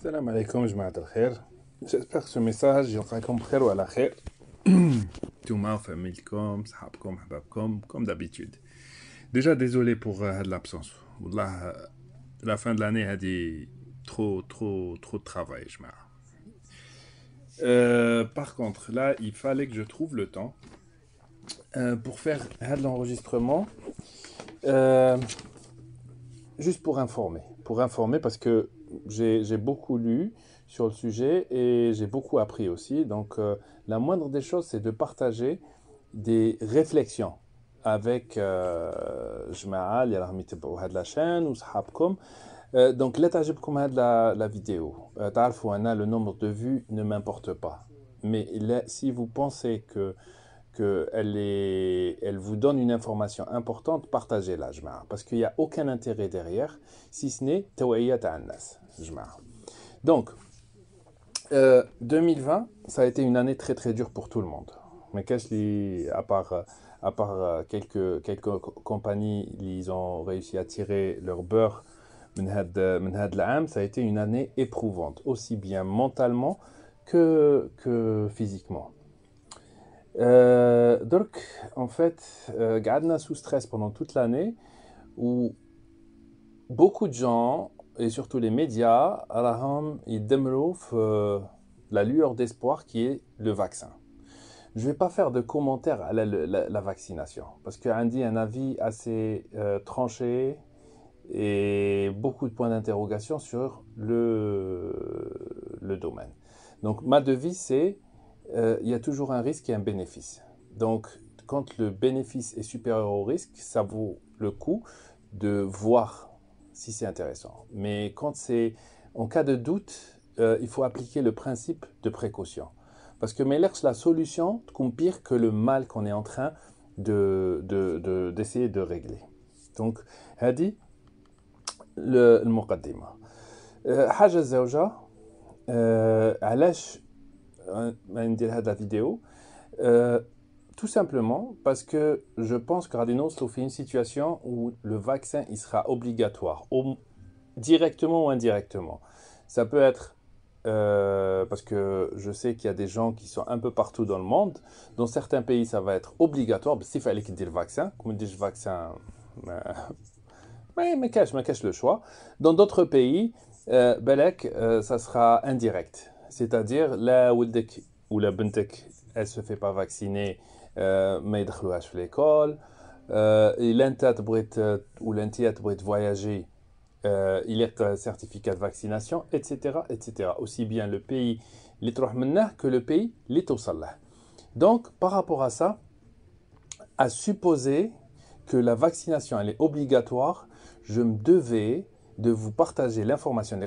Salam alaikum, jamaat al-khair. J'espère que ce message يلقاكم بخير وعلى خير. Touma, familkom, sahabkom, hababkom, comme d'habitude. Déjà désolé pour l'absence. Wallah, la fin de l'année a dit trop de travail, jamaat. Par contre, là, il fallait que je trouve le temps pour faire l'enregistrement, juste pour informer. Pour informer parce que j'ai beaucoup lu sur le sujet et j'ai beaucoup appris aussi. Donc, la moindre des choses, c'est de partager des réflexions avec Jma'a, اللي راهم يتبعوا هاد la chaîne ou صحابكم. Donc, لا تعجبكم هاد la vidéo. تعرفوا أنا le nombre de vues ne m'importe pas. Mais là, si vous pensez elle vous donne une information importante, partagez-la, Jma'a. Parce qu'il n'y a aucun intérêt derrière, si ce n'est توعية الناس, Jma'a. Donc, 2020, ça a été une année très dure pour tout le monde. Mais à part quelques compagnies, ils ont réussi à tirer leur beurre من هاد العام, ça a été une année éprouvante, aussi bien mentalement que physiquement. Donc, en fait, قعدنا sous stress pendant toute l'année, où beaucoup de gens, et surtout les médias, راهم يدمروا في la lueur d'espoir qui est le vaccin. Je ne vais pas faire de commentaires à la vaccination, parce que Andy a un avis assez tranché et beaucoup de points d'interrogation sur le domaine. Donc, ma devise, c'est il y a toujours un risque et un bénéfice. Donc, quand le bénéfice est supérieur au risque, ça vaut le coup de voir si c'est intéressant. Mais quand c'est en cas de doute, il faut appliquer le principe de précaution. Parce que la solution est pire que le mal qu'on est en train d'essayer de régler. Donc, هذه المقدمة. حاجة الزوجة علاش ندير هذا الفيديو. Tout simplement parce que je pense que Radino se trouve une situation où le vaccin il sera obligatoire, directement ou indirectement. Ça peut être parce que je sais qu'il y a des gens qui sont un peu partout dans le monde. Dans certains pays, ça va être obligatoire. S'il fallait qu'ils disent le vaccin, comme dit le vaccin, mais cache le choix. Dans d'autres pays, ça sera indirect. C'est-à-dire, là où la bentek, elle se fait pas vacciner, mais il à l'école. L'entat ou l'entiat pour voyager, il y a un certificat de vaccination, etc., etc. Aussi bien le pays que le pays l'itosalla. Donc, par rapport à ça, à supposer que la vaccination elle est obligatoire, je me devais de vous partager l'information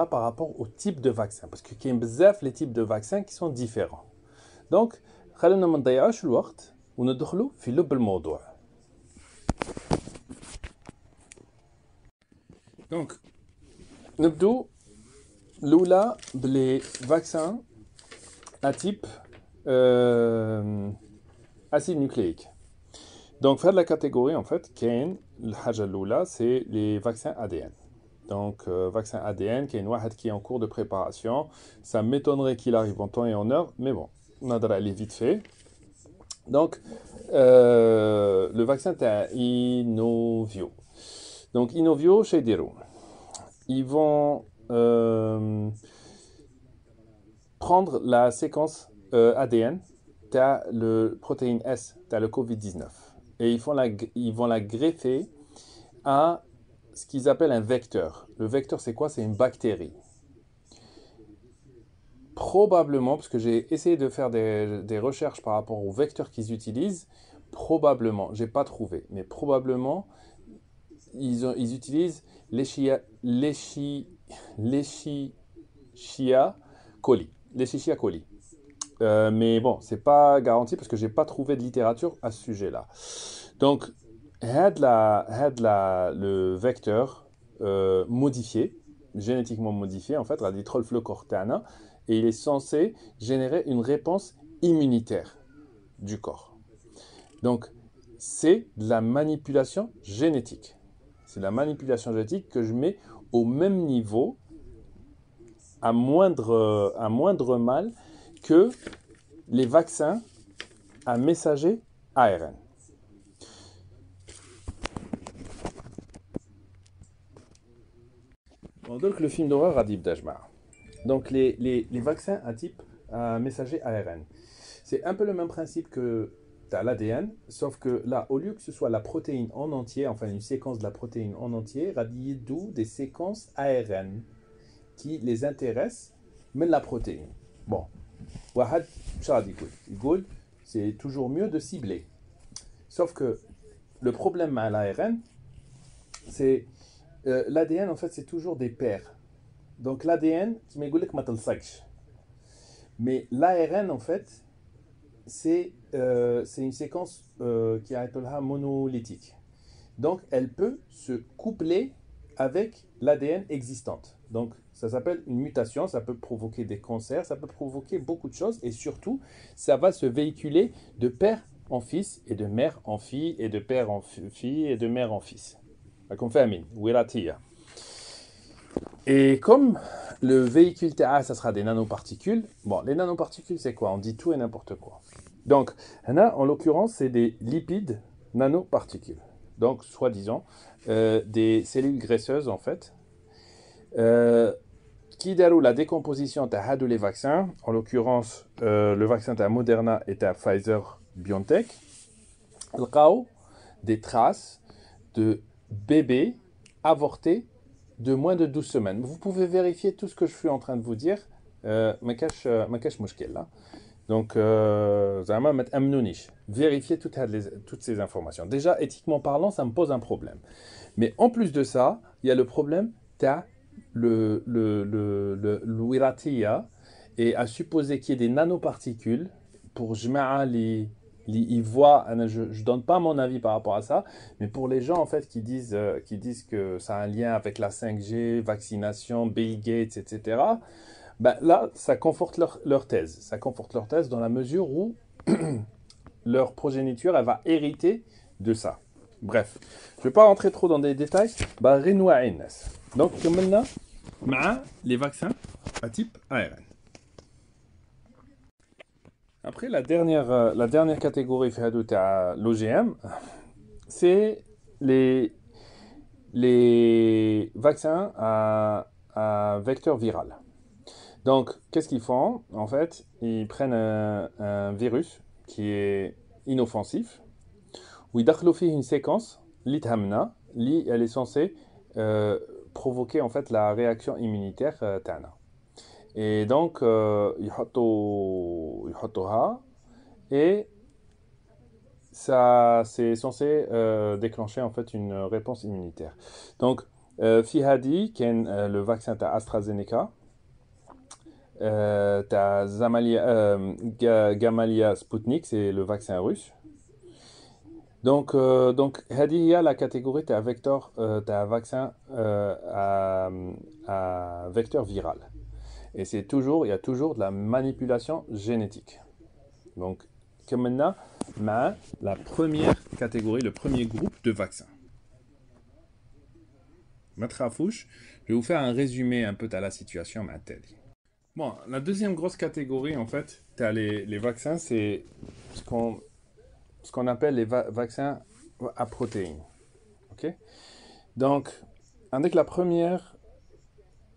par rapport au type de vaccin. Parce qu'il y a les types de vaccins qui sont différents. Donc, خلينا ما نضيعوش الوقت وندخلوا في لب الموضوع. Donc, نبدو الأولى بلي vaccins à type acide nucléique. Donc, faire de la catégorie, en fait, c'est les vaccins ADN. Donc, vaccin ADN, qui est en cours de préparation. Ça m'étonnerait qu'il arrive en temps et en heure, mais bon, on a aller vite fait. Donc, le vaccin est Inovio. Donc, Inovio chez Dero. Ils vont prendre la séquence ADN, tu as le protéine S, tu as le Covid-19. Et ils vont la greffer à ce qu'ils appellent un vecteur. Le vecteur, c'est quoi? C'est une bactérie. Probablement, parce que j'ai essayé de faire des recherches par rapport aux vecteurs qu'ils utilisent, probablement, j'ai pas trouvé, mais probablement, ils utilisent l'Escherichia coli. L'Escherichia coli. Mais bon, c'est pas garanti parce que j'ai pas trouvé de littérature à ce sujet-là. Donc, le vecteur modifié, génétiquement modifié, en fait, et il est censé générer une réponse immunitaire du corps. Donc, c'est de la manipulation génétique. C'est de la manipulation génétique que je mets au même niveau à moindre mal que les vaccins à messager ARN. Bon, donc le film d'horreur Adib Dajmar. Donc les vaccins à type à messager ARN. C'est un peu le même principe que tu as l'ADN, sauf que là, au lieu que ce soit la protéine en entier, enfin une séquence de la protéine en entier, radié d'où des séquences ARN qui les intéressent, mais la protéine. Bon, Wahad Shadikoul, c'est toujours mieux de cibler. Sauf que le problème à l'ARN, c'est l'ADN en fait c'est toujours des paires. Donc l'ADN, mais l'ARN en fait, c'est une séquence qui est monolithique. Donc elle peut se coupler avec l'ADN existante. Donc ça s'appelle une mutation, ça peut provoquer des cancers, ça peut provoquer beaucoup de choses et surtout ça va se véhiculer de père en fils et de mère en fille et de père en fille et de mère en fils. Comme fait Amin, Wiratia. Et comme le véhicule TA, ça sera des nanoparticules. Bon, les nanoparticules, c'est quoi? On dit tout et n'importe quoi. Donc, là, en l'occurrence, c'est des lipides nanoparticules. Donc, soi-disant, des cellules graisseuses, en fait, qui déroulent la décomposition de les vaccins. En l'occurrence, le vaccin de Moderna et de Pfizer-BioNTech. Des traces de bébés avortés de moins de 12 semaines. Vous pouvez vérifier tout ce que je suis en train de vous dire. Ma cache là. Donc, vérifiez toutes ces informations. Déjà, éthiquement parlant, ça me pose un problème. Mais en plus de ça, il y a le problème, tu as le wiratiya, et à supposer qu'il y ait des nanoparticules pour jma'a ils voient, je ne donne pas mon avis par rapport à ça, mais pour les gens en fait qui disent que ça a un lien avec la 5G, vaccination, Bill Gates, etc., ben là, ça conforte leur thèse. Ça conforte leur thèse dans la mesure où leur progéniture, elle va hériter de ça. Bref, je ne vais pas rentrer trop dans des détails. Ben, donc, maintenant, les vaccins à type ARN. Après, la dernière catégorie de l'OGM, c'est les vaccins à vecteur viral. Donc, qu'est-ce qu'ils font? En fait, ils prennent un virus qui est inoffensif, où ils donnent une séquence, l'ithamna, elle est censée provoquer en fait la réaction immunitaire tana. Et donc, يحطوها et ça c'est censé déclencher en fait une réponse immunitaire. Donc, Fihadi, qui est le vaccin de AstraZeneca, t'as Gamaleya Sputnik, c'est le vaccin russe. Donc Hadi, la catégorie, t'as un vaccin à vecteur viral. Et il y a toujours de la manipulation génétique. Donc, comme maintenant, la première catégorie, le premier groupe de vaccins. Matrafouche, je vais vous faire un résumé un peu de la situation telle. Bon, la deuxième grosse catégorie, en fait, tu as les vaccins, c'est ce qu'on appelle les vaccins à protéines. Ok? Donc, avec la première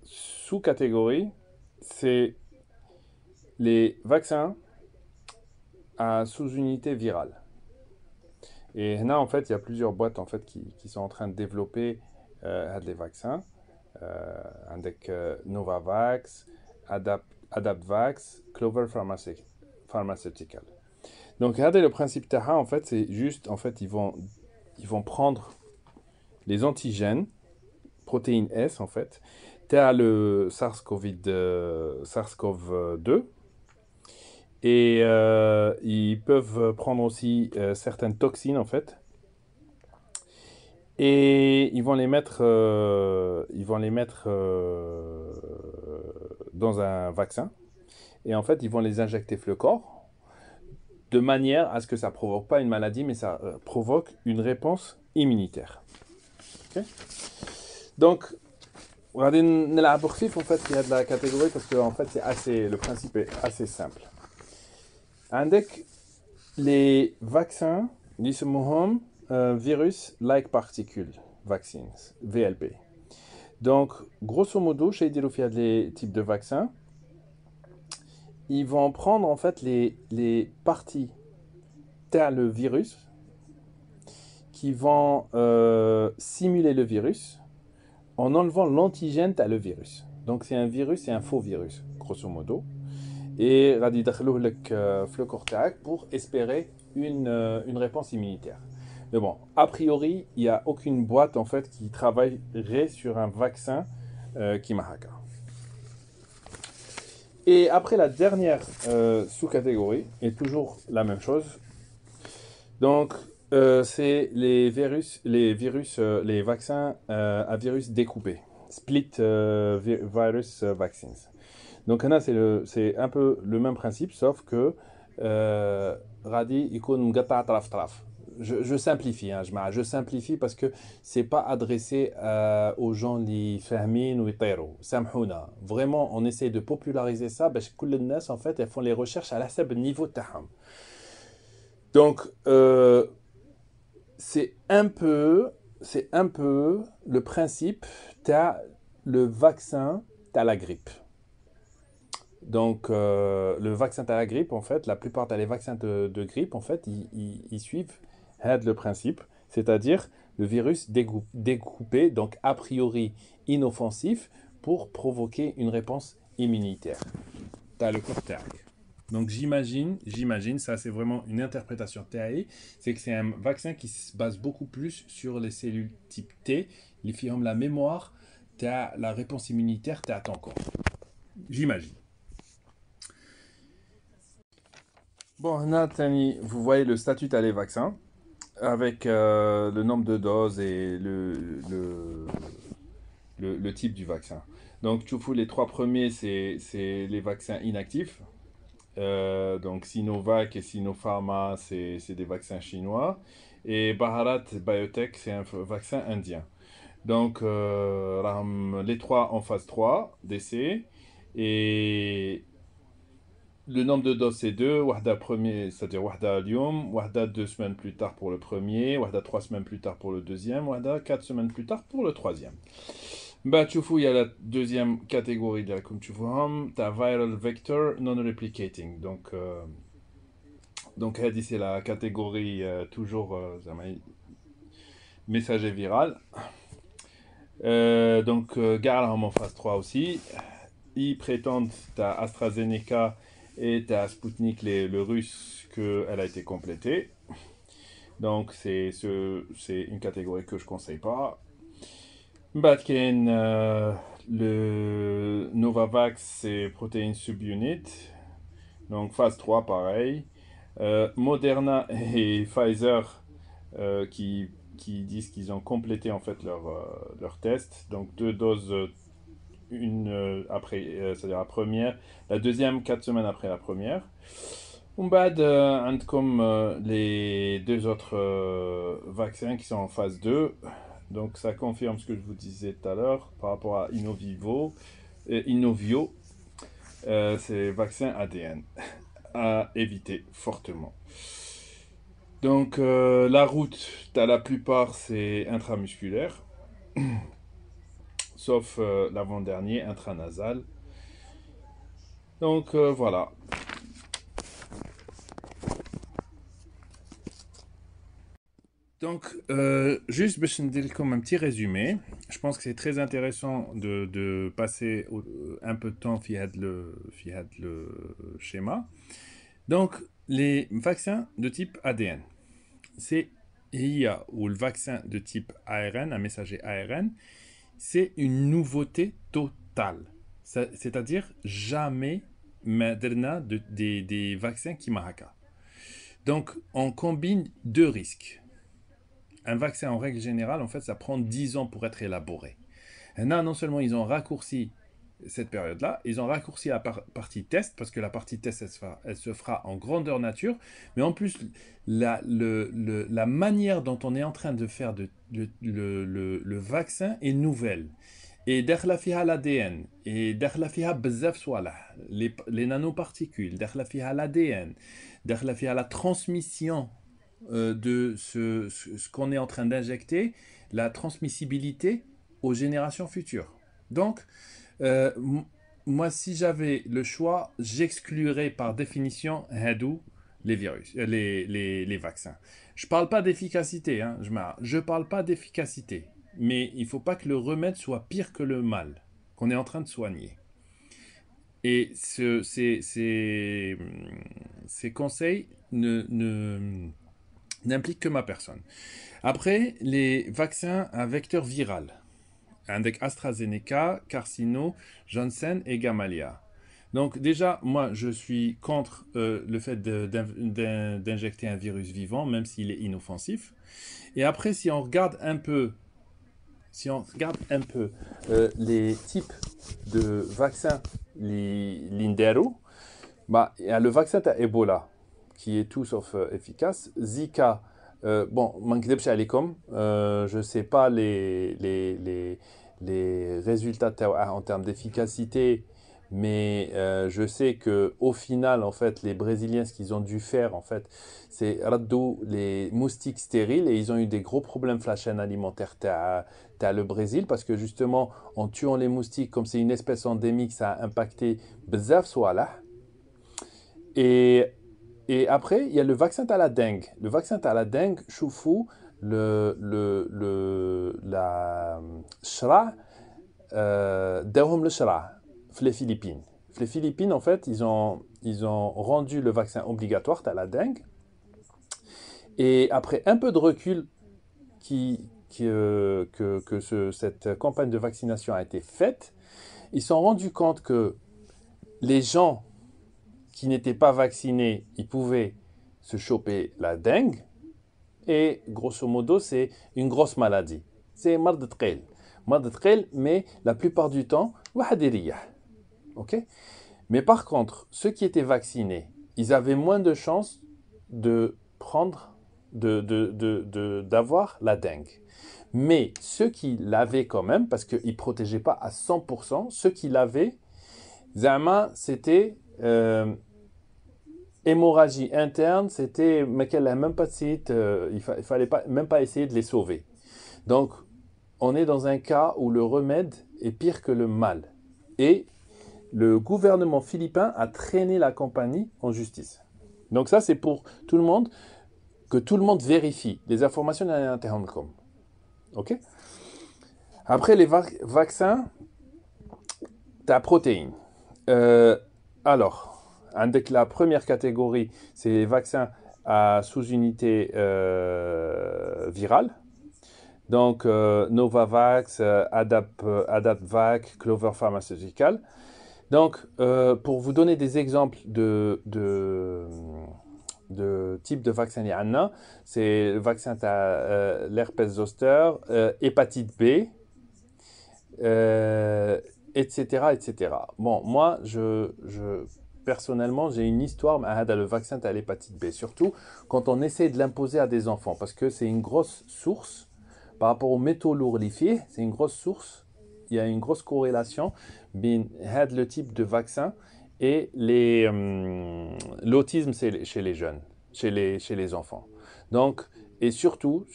sous-catégorie, c'est les vaccins à sous-unité virale. Et là, en fait, il y a plusieurs boîtes en fait, qui sont en train de développer des vaccins, avec Novavax, AdaptVax, Clover Pharmaceutical. Donc, regardez le principe Taha, en fait, c'est juste, en fait, ils vont prendre les antigènes, protéines S, en fait. Tu as le SARS-CoV-2, et ils peuvent prendre aussi certaines toxines, en fait. Et ils vont les mettre dans un vaccin. Et en fait, ils vont les injecter le corps de manière à ce que ça ne provoque pas une maladie, mais ça provoque une réponse immunitaire. Okay. Donc, غادي نلعب خفيف en fait il y a de la catégorie parce que en fait le principe est assez simple. عندك les vaccins اللي يسموهم virus like particle vaccines VLP. Donc grosso modo chez يديروا les types de vaccins, ils vont prendre en fait les parties تاع le virus qui vont simuler le virus en enlevant l'antigène à le virus. Donc c'est un virus et un faux virus, grosso modo. Et غادي يدخلوه لك في le corps تاعك pour espérer une réponse immunitaire. Mais bon, a priori, il n'y a aucune boîte en fait qui travaillerait sur un vaccin qui mahaka. Et après la dernière sous-catégorie est toujours la même chose. Donc c'est les vaccins à virus découpés, split virus vaccines. Donc là c'est un peu le même principe, sauf que Radi ikun mqatta traf traf. Je simplifie, hein, je simplifie parce que c'est pas adressé aux gens qui fahmin ou يطيروا. سامحونا. Vraiment, on essaie de populariser ça parce que كل الناس en fait elles font les recherches à la حسب niveau تاعهم. Donc c'est un peu le principe t'as le vaccin t'as la grippe. Donc le vaccin t'as la grippe en fait la plupart des vaccins de grippe en fait ils suivent le principe, c'est-à-dire le virus découpé donc a priori inoffensif pour provoquer une réponse immunitaire. T'as le corps théorique. Donc j'imagine, ça c'est vraiment une interprétation TAE, c'est que c'est un vaccin qui se base beaucoup plus sur les cellules type T, il firme la mémoire, t'as la réponse immunitaire, t'as ton corps. J'imagine. Bon, Nathalie, vous voyez le statut t'as les vaccins, avec le nombre de doses et le type du vaccin. Donc tu fous les trois premiers, c'est les vaccins inactifs. Donc Sinovac et Sinopharma, c'est des vaccins chinois. Et Bharat Biotech, c'est un vaccin indien. Donc les trois en phase 3 d'essai. Et le nombre de doses, c'est 2. Wahda premier, c'est-à-dire Wahda Allium. Wahda 2 semaines plus tard pour le premier. Wahda 3 semaines plus tard pour le deuxième. Wahda 4 semaines plus tard pour le troisième. Bah, tu fous, il y a la deuxième catégorie de la comme tu vois, t'as viral vector non-replicating. Donc, c'est la catégorie toujours messager viral. Donc, Garland en phase 3 aussi. Ils prétendent, t'as AstraZeneca et t'as Sputnik, le russe, qu'elle a été complétée. Donc, c'est une catégorie que je ne conseille pas. Batken, le Novavax, c'est protéines subunit. Donc phase 3, pareil. Moderna et Pfizer qui disent qu'ils ont complété en fait leur test. Donc 2 doses, une après, c'est-à-dire la première. La deuxième, 4 semaines après la première. Umbad, comme les 2 autres vaccins qui sont en phase 2. Donc ça confirme ce que je vous disais tout à l'heure par rapport à Innovio, c'est vaccin ADN à éviter fortement. Donc la route, la plupart c'est intramusculaire, sauf l'avant-dernier, intranasal. Donc voilà. Donc, juste comme un petit résumé, je pense que c'est très intéressant de passer un peu de temps via le schéma. Donc, les vaccins de type ADN, c'est IA ou le vaccin de type ARN, un messager ARN, c'est une nouveauté totale. C'est-à-dire jamais Moderna des vaccins qui mahaka. Donc, on combine 2 risques. Un vaccin, en règle générale, en fait, ça prend 10 ans pour être élaboré. Là, non seulement ils ont raccourci cette période-là, ils ont raccourci la partie test, parce que la partie test, elle se fera en grandeur nature, mais en plus, la manière dont on est en train de faire le vaccin est nouvelle. et داخله فيها l'ADN et داخله فيها بزاف صوالح les nanoparticules داخله فيها l'ADN داخله فيها la transmission de ce qu'on est en train d'injecter, la transmissibilité aux générations futures. Donc, euh, moi, si j'avais le choix, j'exclurais par définition hadou les virus, les vaccins. Je ne parle pas d'efficacité, hein, je parle pas d'efficacité, mais il ne faut pas que le remède soit pire que le mal qu'on est en train de soigner. Et ces conseils n'impliquent que ma personne. Après, les vaccins à vecteur viral, avec AstraZeneca, Carcino, Janssen et Gamaleya. Donc déjà, moi, je suis contre le fait d'injecter un virus vivant, même s'il est inoffensif. Et après, si on regarde un peu les types de vaccins, l'Indero, bah, il y a le vaccin à Ebola, qui est tout sauf efficace. Zika, bon, je ne sais pas les résultats en termes d'efficacité, mais je sais que au final, en fait, les Brésiliens, ce qu'ils ont dû faire, en fait, c'est radou les moustiques stériles et ils ont eu des gros problèmes de la chaîne alimentaire t'as le Brésil parce que justement, en tuant les moustiques, comme c'est une espèce endémique, ça a impacté bzaf soit et et après, il y a le vaccin à la dengue. Le vaccin à la dengue, choufou, la shra, dehum le shra, les Philippines. Les Philippines, en fait, ils ont rendu le vaccin obligatoire à la dengue. Et après un peu de recul cette campagne de vaccination a été faite, ils se sont rendus compte que les gens qui n'étaient pas vaccinés, ils pouvaient se choper la dengue. Et grosso modo, c'est une grosse maladie. C'est marde tqel. Marde tqel, mais la plupart du temps, wahadiriyah. Ok. Mais par contre, ceux qui étaient vaccinés, ils avaient moins de chances de prendre, d'avoir la dengue. Mais ceux qui l'avaient quand même, parce qu'ils ne protégeaient pas à 100%, ceux qui l'avaient, Zama, c'était hémorragie interne, c'était, mais qu'elle n'a même pas de site, il fallait pas, même pas essayer de les sauver. Donc, on est dans un cas où le remède est pire que le mal. Et le gouvernement philippin a traîné la compagnie en justice. Donc ça, c'est pour tout le monde, que tout le monde vérifie les informations dans l'Internet. Ok. Après les vaccins, ta protéine. Alors, avec la première catégorie, c'est les vaccins à sous-unité virale. Donc, Novavax, Adapvac, Clover Pharmaceutical. Donc, pour vous donner des exemples de type de vaccin il y en a, c'est le vaccin à l'herpès zoster, hépatite B, etc., etc. Bon, moi, personnellement, j'ai une histoire avec le vaccin à l'hépatite B, surtout quand on essaie de l'imposer à des enfants, parce que c'est une grosse source, par rapport aux métaux lourds liquéfiés, c'est une grosse source, il y a une grosse corrélation entre le type de vaccin et l'autisme chez les jeunes, chez les enfants. Donc, et surtout,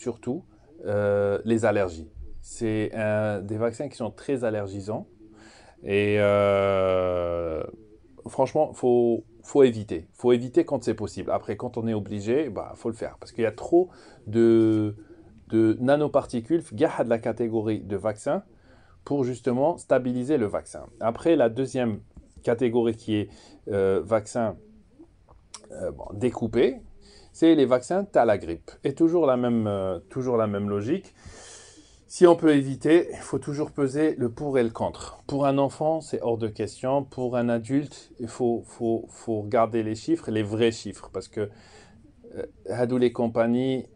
les allergies. C'est des vaccins qui sont très allergisants et franchement, faut éviter. Faut éviter quand c'est possible. Après, quand on est obligé, bah, faut le faire parce qu'il y a trop de nanoparticules, de la catégorie de vaccins, pour justement stabiliser le vaccin. Après, la deuxième catégorie qui est vaccin découpé, c'est les vaccins à la grippe. Et toujours la même logique. Si on peut éviter, il faut toujours peser le pour et le contre. Pour un enfant, c'est hors de question. Pour un adulte, il faut regarder les chiffres, les vrais chiffres, parce que Hadou les compagnies,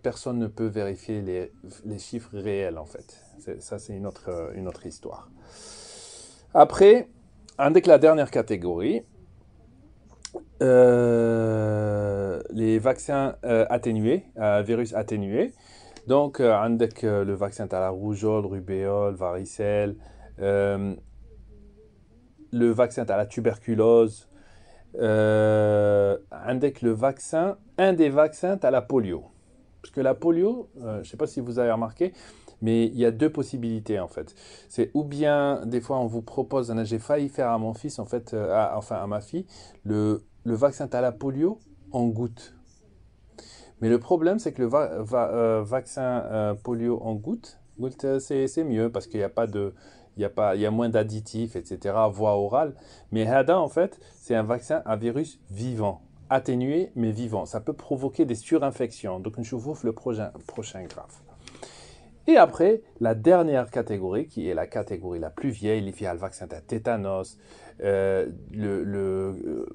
personne ne peut vérifier les chiffres réels en fait. Ça, c'est une autre histoire. Après, avec la dernière catégorie, les vaccins atténués, virus atténués. Donc, عندك le vaccin à la rougeole, rubéole, varicelle, euh, le vaccin à la tuberculose, عندك le vaccin, un des vaccins à la polio. Parce que la polio, je ne sais pas si vous avez remarqué, mais il y a deux possibilités en fait. C'est ou bien, des fois, on vous propose, j'ai failli faire à mon fils, en fait, enfin à ma fille, le vaccin à la polio en gouttes. Mais le problème, c'est que le vaccin polio en gouttes, c'est mieux parce qu'il n'y a pas de, il y a moins d'additifs, etc., voie orale. Mais HADA, en fait, c'est un vaccin à virus vivant, atténué mais vivant. Ça peut provoquer des surinfections. Donc, je vous le prochain graphe. Et après, la dernière catégorie, qui est la catégorie la plus vieille, il y a le vaccin à tétanos, le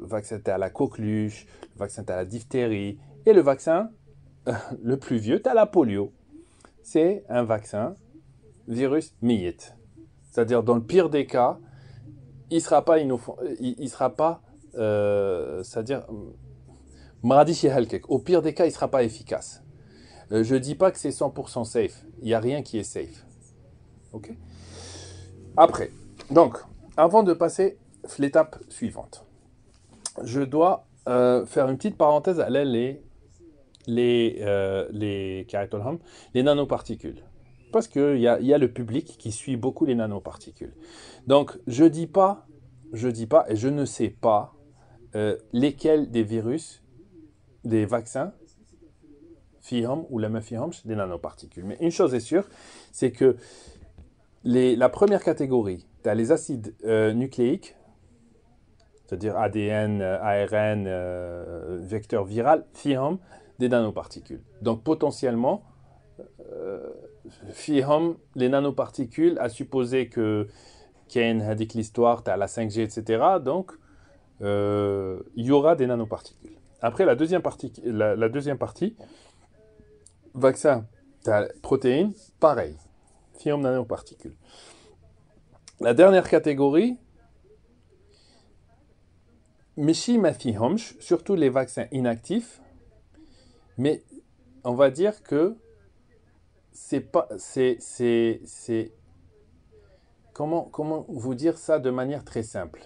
vaccin à la coqueluche, le vaccin à la diphtérie, et le vaccin le plus vieux, tu as la polio. C'est un vaccin virus miyit. C'est-à-dire, dans le pire des cas, il ne sera pas, c'est-à-dire, au pire des cas, il ne sera pas efficace. Je ne dis pas que c'est 100% safe. Il n'y a rien qui est safe. Ok. Après, donc, avant de passer à l'étape suivante, je dois faire une petite parenthèse à les nanoparticules. Parce qu'il y a le public qui suit beaucoup les nanoparticules. Donc, je dis pas, et je ne sais pas lesquels des virus, des vaccins, fihom ou la fihom, des nanoparticules. Mais une chose est sûre, c'est que la première catégorie, tu as les acides nucléiques, c'est-à-dire ADN, ARN, vecteur viral, fihom, des nanoparticules. Donc potentiellement, fihom, les nanoparticules, à supposer que Kane a dit que l'histoire, tu as la 5G, etc. Donc, il y aura des nanoparticules. Après, la deuxième partie, vaccin, tu as protéines, pareil, fihom nanoparticules. La dernière catégorie, Mishi ma fihomsh, surtout les vaccins inactifs, mais on va dire que c'est pas, comment vous dire ça de manière très simple.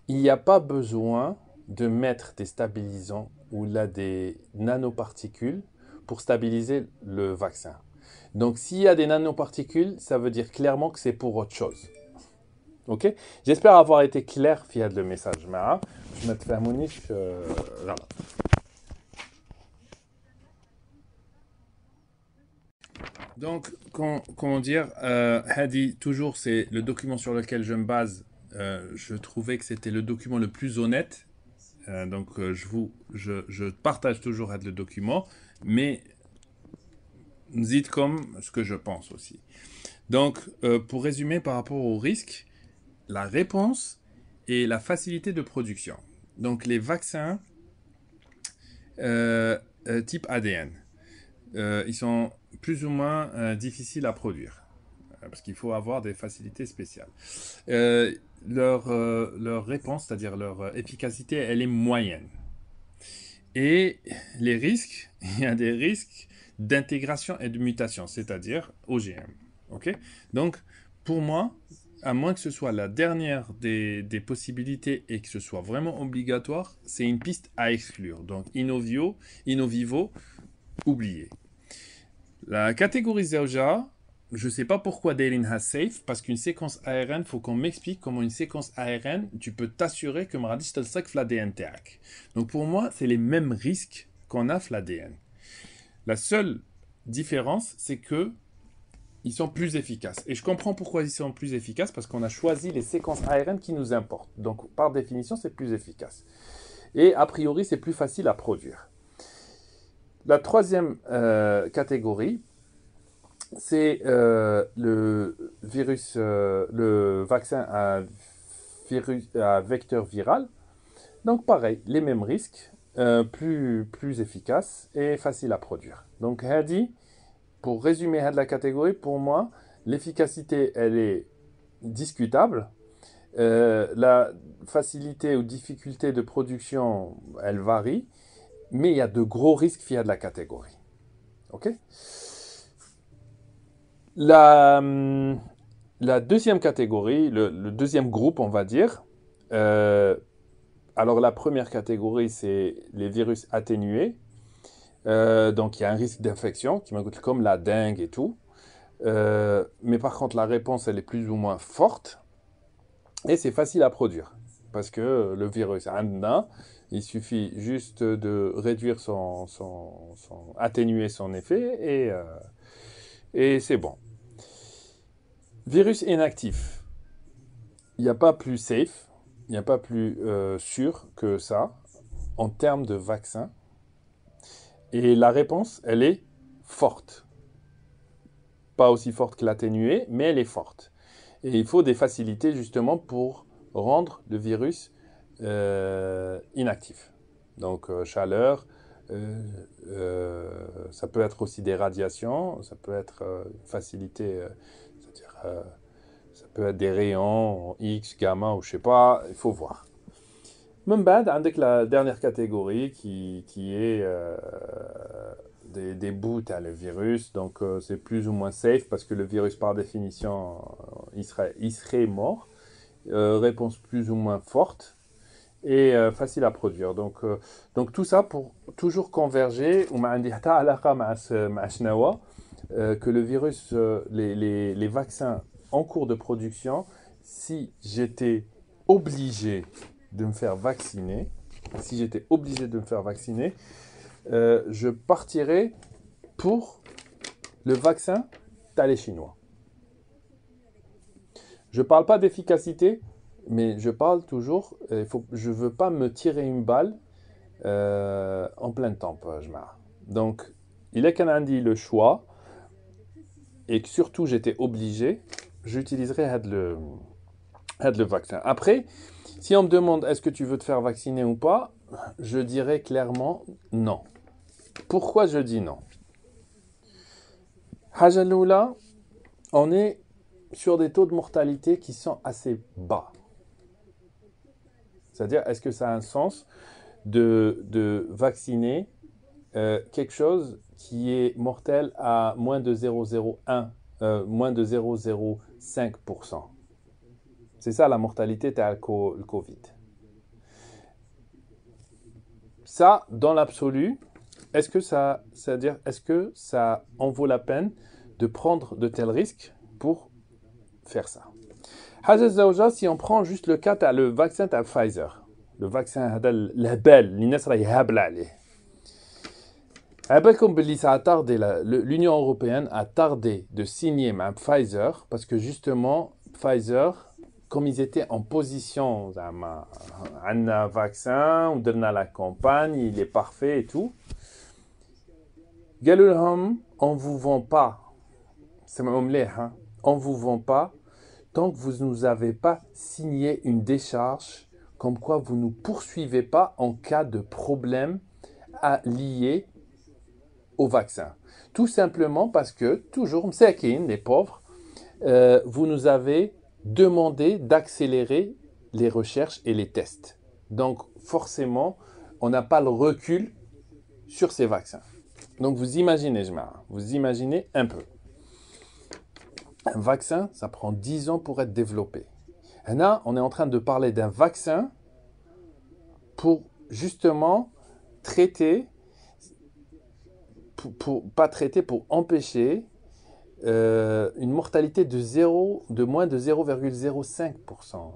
Il n'y a pas besoin de mettre des stabilisants ou là des nanoparticules pour stabiliser le vaccin. Donc s'il y a des nanoparticules, ça veut dire clairement que c'est pour autre chose. Ok. J'espère avoir été clair via le message. Je vais te faire moniche. Voilà. Donc, comment dire, Hadi, toujours, c'est le document sur lequel je me base. Je trouvais que c'était le document le plus honnête. Donc, je partage toujours le document, mais dites comme ce que je pense aussi. Donc, pour résumer par rapport au risque, la réponse est la facilité de production. Donc, les vaccins type ADN, ils sont plus ou moins difficiles à produire parce qu'il faut avoir des facilités spéciales. Leur réponse, c'est-à-dire leur efficacité, elle est moyenne. Et les risques, il y a des risques d'intégration et de mutation, c'est-à-dire OGM. Ok. Donc, pour moi, à moins que ce soit la dernière des possibilités et que ce soit vraiment obligatoire, c'est une piste à exclure. Donc, Innovivo, oublié. La catégorie Zauja, je ne sais pas pourquoi Dailin has safe, parce qu'une séquence ARN, il faut qu'on m'explique comment une séquence ARN, tu peux t'assurer que Maradi Stelsak l'ADN TAC. Donc pour moi, c'est les mêmes risques qu'on a l'ADN. La seule différence, c'est que ils sont plus efficaces. Et je comprends pourquoi ils sont plus efficaces, parce qu'on a choisi les séquences ARN qui nous importent. Donc par définition, c'est plus efficace. Et a priori, c'est plus facile à produire. La troisième catégorie, c'est le vaccin à vecteur viral. Donc pareil, les mêmes risques, plus efficaces et facile à produire. Donc Hadi, pour résumer la catégorie, pour moi, l'efficacité, elle est discutable. La facilité ou difficulté de production, elle varie. Mais il y a de gros risques via de la catégorie. Ok. La, la deuxième catégorie, le deuxième groupe, on va dire, euh, alors la première catégorie, c'est les virus atténués. Donc il y a un risque d'infection qui m'écoute comme la dengue et tout. Mais par contre, la réponse, elle est plus ou moins forte et c'est facile à produire. Parce que le virus, il suffit juste de réduire atténuer son effet et c'est bon. Virus inactif. Il n'y a pas plus safe, il n'y a pas plus sûr que ça en termes de vaccin. Et la réponse, elle est forte. Pas aussi forte que l'atténuée, mais elle est forte. Et il faut des facilités justement pour rendre le virus inactif. Donc chaleur, ça peut être aussi des radiations, ça peut être facilité, c'est-à-dire ça peut être des rayons X, gamma ou je sais pas, il faut voir. Même bad, avec la dernière catégorie qui est des bouts à le virus, donc c'est plus ou moins safe parce que le virus par définition il serait mort. Réponse plus ou moins forte et facile à produire. Donc tout ça pour toujours converger ou que le virus, les vaccins en cours de production, si j'étais obligé de me faire vacciner, je partirais pour le vaccin les Chinois. Je ne parle pas d'efficacité, mais je parle toujours, je ne veux pas me tirer une balle en plein temps. Donc, il est qu'un dit le choix, et que surtout j'étais obligé, j'utiliserai le vaccin. Après, si on me demande est-ce que tu veux te faire vacciner ou pas, je dirais clairement non. Pourquoi je dis non? Hajaloula, on est sur des taux de mortalité qui sont assez bas. C'est-à-dire, est-ce que ça a un sens de vacciner quelque chose qui est mortel à moins de 0,01, moins de 0,05%? C'est ça la mortalité de le Covid. Ça, dans l'absolu, est-ce que c'est-à-dire, est-ce que ça en vaut la peine de prendre de tels risques pour faire ça? Si on prend juste le cas, tu as le vaccin de Pfizer. Le vaccin l'Habel, l'Union européenne a tardé de signer Pfizer parce que justement, Pfizer, comme ils étaient en position, on a un vaccin, on a la campagne, il est parfait et tout. Galulham, on ne vous vend pas. C'est on ne vous vend pas tant que vous ne nous avez pas signé une décharge comme quoi vous ne nous poursuivez pas en cas de problème lié au vaccin. Tout simplement parce que, toujours, les pauvres, vous nous avez demandé d'accélérer les recherches et les tests. Donc, forcément, on n'a pas le recul sur ces vaccins. Donc, vous imaginez un peu. Un vaccin, ça prend 10 ans pour être développé. Et là, on est en train de parler d'un vaccin pour justement traiter, pour empêcher une mortalité de moins de 0,05%.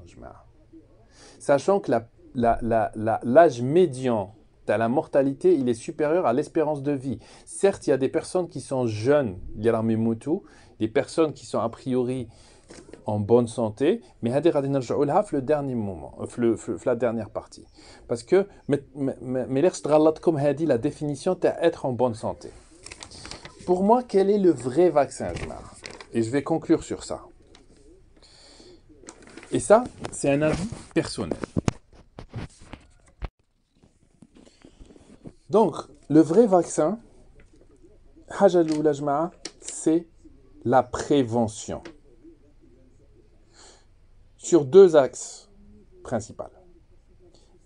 Sachant que l'âge médian de la mortalité, il est supérieur à l'espérance de vie. Certes, il y a des personnes qui sont jeunes, des personnes qui sont a priori en bonne santé, mais le dernier moment, la dernière partie. Parce que, comme a dit, la définition c'est être en bonne santé. Pour moi, quel est le vrai vaccin? Et je vais conclure sur ça. Et ça, c'est un avis personnel. Donc, le vrai vaccin, c'est la prévention. Sur 2 axes principaux.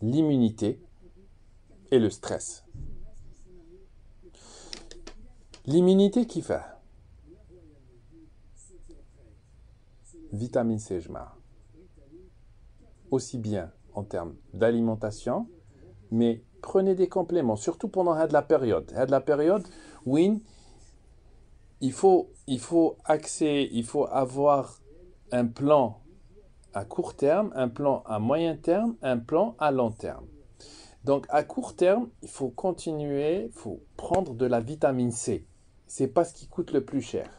L'immunité et le stress. L'immunité qui fait vitamine C, aussi bien en termes d'alimentation, mais prenez des compléments, surtout pendant la période. La période, oui, il faut avoir un plan à court terme, un plan à moyen terme, un plan à long terme. Donc à court terme, il faut continuer, il faut prendre de la vitamine C. C'est pas ce qui coûte le plus cher.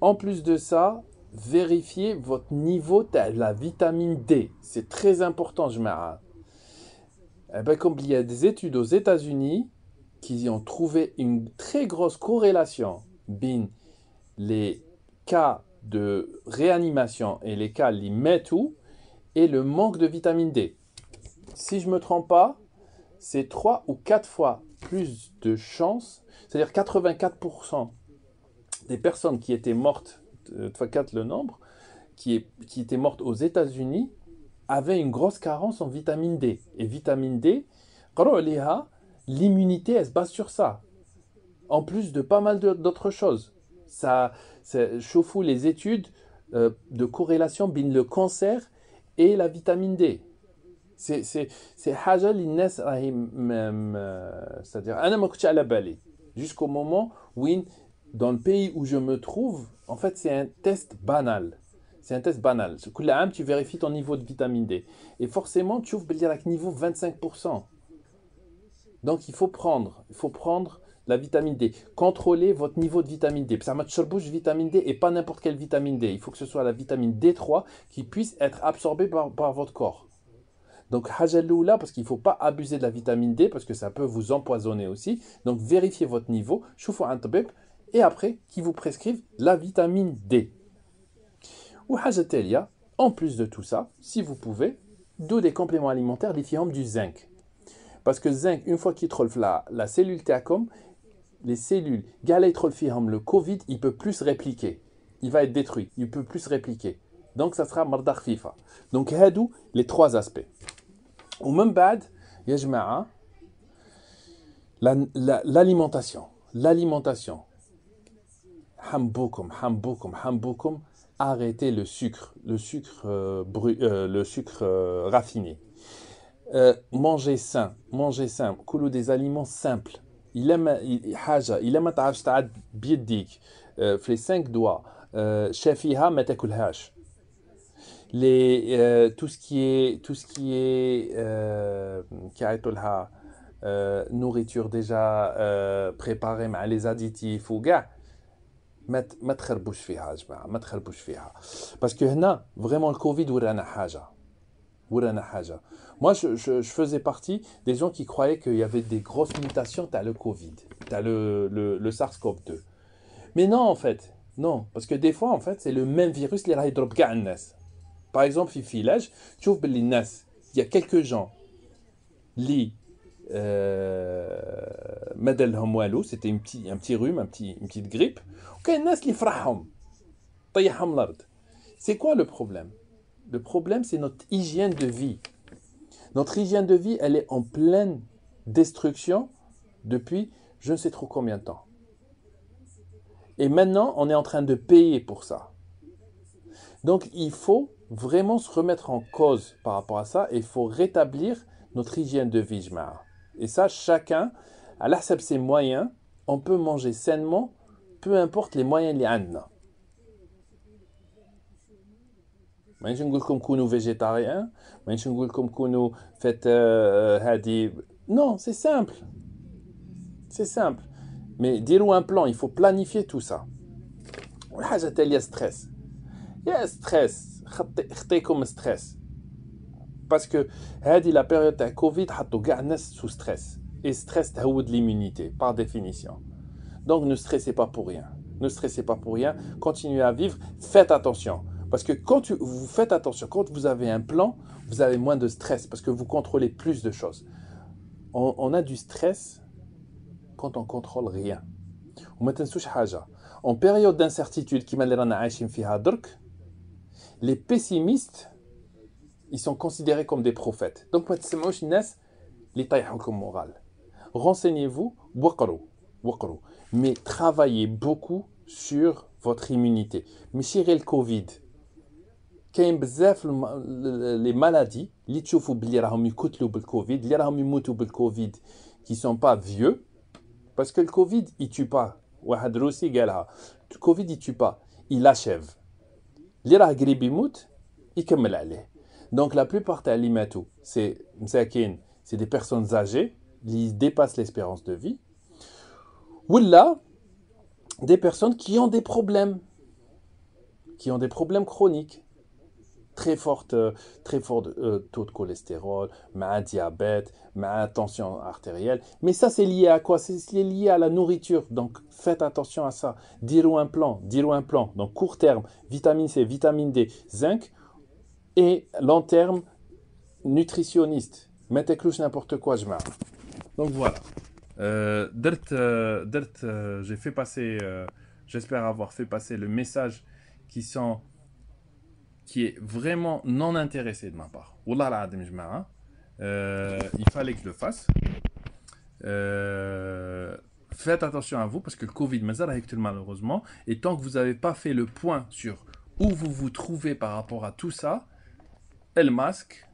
En plus de ça, vérifiez votre niveau de la vitamine D. C'est très important, comme il y a des études aux États-Unis qui ont trouvé une très grosse corrélation entre les cas de réanimation et les cas limétou et le manque de vitamine D. Si je ne me trompe pas, c'est 3 ou 4 fois plus de chances, c'est-à-dire 84% des personnes qui étaient mortes, 4 le nombre, qui étaient mortes aux États-Unis, avaient une grosse carence en vitamine D. Et vitamine D, l'immunité, elle se base sur ça. En plus de pas mal d'autres choses. Ça chauffe les études de corrélation entre le cancer et la vitamine D. C'est حاجة اللي الناس راهي c'est-à-dire أنا ما كنتش على بالي jusqu'au moment où dans le pays où je me trouve en fait c'est un test banal. C'est un test banal. كل عام tu vérifies ton niveau de vitamine D et forcément tu ouvres بالك niveau 25%. Donc il faut prendre la vitamine D. Contrôlez votre niveau de vitamine D. Ça m'a de vitamine D et pas n'importe quelle vitamine D. Il faut que ce soit la vitamine D3 qui puisse être absorbée par votre corps. Donc, hajalloula, parce qu'il ne faut pas abuser de la vitamine D, parce que ça peut vous empoisonner aussi. Donc, vérifiez votre niveau, choufou un tabib, et après, qui vous prescrivent la vitamine D. Ou hajatelia, en plus de tout ça, si vous pouvez, d'où des compléments alimentaires, lithium du zinc. Parce que zinc, une fois qu'il trouve la cellule TACOM, les cellules, le Covid, il ne peut plus se répliquer. Il va être détruit, il ne peut plus se répliquer. Donc, ça sera mardar fifa. Donc, hadou, les 3 aspects. Ou même bad, ya jma'a, l'alimentation. L'alimentation. Hamboukoum, arrêtez le sucre raffiné. Mangez sain. Koulou des aliments simples. Il aime ta'af biedik, les 5 doigts. Shafiha ma takulhash. Tout ce qui est nourriture déjà préparée avec les additifs ou gars, ما تخربوش فيها يا جماعه ما تخربوش فيها parce que هنا vraiment le Covid ورانا حاجه. Moi je faisais partie des gens qui croyaient qu'il y avait des grosses mutations, t'as le Covid, t'as le SARS-CoV-2. Mais non en fait, non, parce que des fois en fait c'est le même virus اللي راح يضرب كاع الناس. Par exemple, في village, تشوف باللي الناس, il y a quelques gens اللي ما دار لهم والو, c'était un petit rhume, une petite grippe, وكاين الناس اللي فرحهم طيحهم الارض. C'est quoi le problème? Le problème, c'est notre hygiène de vie. Notre hygiène de vie, elle est en pleine destruction depuis je ne sais trop combien de temps. Et maintenant, on est en train de payer pour ça. Donc, il faut vraiment se remettre en cause par rapport à ça et il faut rétablir notre hygiène de vie. Et ça, chacun, à l'ahsab ses moyens, on peut manger sainement, peu importe les moyens اللي عندنا. مانيش نقول لكم كونوا végétarien, مانيش نقول لكم كونوا faites هادي. Non, c'est simple. C'est simple. Mais dis-le un plan, il faut planifier tout ça. والحاجة تالية stress. Il y a stress. خطيكم stress. Parce que هذه la période de Covid حطوا كاع الناس sous stress. Et stress تهود l'immunité par définition. Donc ne stressez pas pour rien. Ne stressez pas pour rien. Continuez à vivre. Faites attention. Parce que quand vous faites attention, quand vous avez un plan, vous avez moins de stress parce que vous contrôlez plus de choses. On a du stress quand on contrôle rien. وما تنسوش حاجة. En période d'incertitude كيما اللي رانا عايشين فيها درك, les pessimistes, ils sont considérés comme des prophètes. Donc ما تسمعوش الناس اللي يطيحوا لكم moral. Renseignez-vous, وقروا. Mais travaillez beaucoup sur votre immunité. Mais chez le Covid, كاين بزاف les maladies اللي تشوفوا بلي راهم يقتلوا بالكوفيد اللي راهم يموتوا بالكوفيد qui sont pas vieux parce que le Covid il tue pas واحد روسي قالها le Covid il tue pas il achève اللي راه قريب يموت يكمل عليه donc la plupart تاع اللي ماتوا c'est مساكين c'est des personnes âgées qui dépassent l'espérance de vie ou là des personnes qui ont des problèmes chroniques très fort taux de cholestérol, ma diabète, ma tension artérielle. Mais ça, c'est lié à quoi? C'est lié à la nourriture. Donc, faites attention à ça. Dirou un plan. Donc, court terme, vitamine C, vitamine D, zinc. Et long terme, nutritionniste. Mettez clouche n'importe quoi, je m'arrête. Donc, voilà. J'ai fait passer, j'espère avoir fait passer le message qui est vraiment non intéressé de ma part. Wallah al-adim jma'a. Il fallait que je le fasse. Faites attention à vous parce que le Covid mazal malheureusement. Et tant que vous n'avez pas fait le point sur où vous vous trouvez par rapport à tout ça, le masque,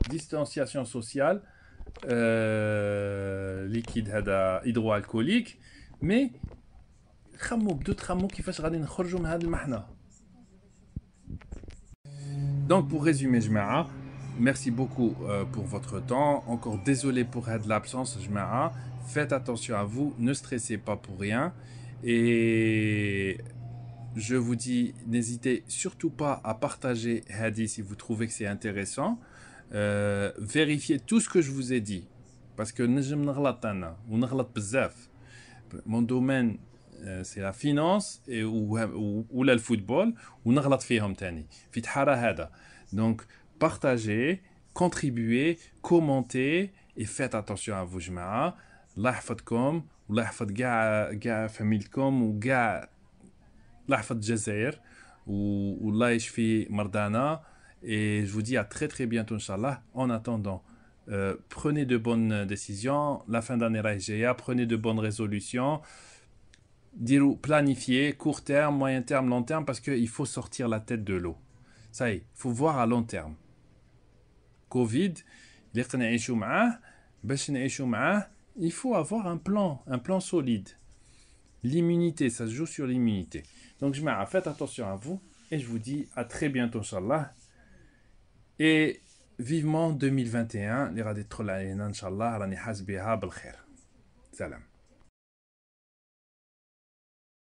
distanciation sociale, liquide hydroalcoolique, mais d'autres mots qui fassent غادي نخرجوا من هذا المحنة. Donc pour résumer, Jma'a, merci beaucoup pour votre temps. Encore désolé pour l'absence, Jma'a. Faites attention à vous, ne stressez pas pour rien. Et je vous dis, n'hésitez surtout pas à partager Hadi si vous trouvez que c'est intéressant. Vérifiez tout ce que je vous ai dit. Parce que mon domaine, c'est la finance ou le football ou نغلط فيهم تاني في الحارة هذا. Donc partagez, contribuez, commentez et faites attention à vous جماعة. الله يحفظكم والله يحفظ كاع فاميلكم وكاع الله يحفظ الجزائر والله يشفي مرضانا. Et je vous dis à très très bientôt Inch'Allah. En attendant, prenez de bonnes décisions. La fin d'année راهي prenez de bonnes résolutions. Planifier court terme, moyen terme, long terme, parce qu'il faut sortir la tête de l'eau. Ça y est, il faut voir à long terme. Covid, il faut avoir un plan solide. L'immunité, ça se joue sur l'immunité. Donc, faites attention à vous et je vous dis à très bientôt, Inch'Allah. Et vivement 2021, les radis troll alayna, Inch'Allah, rani hasbiha bil khair. Salam.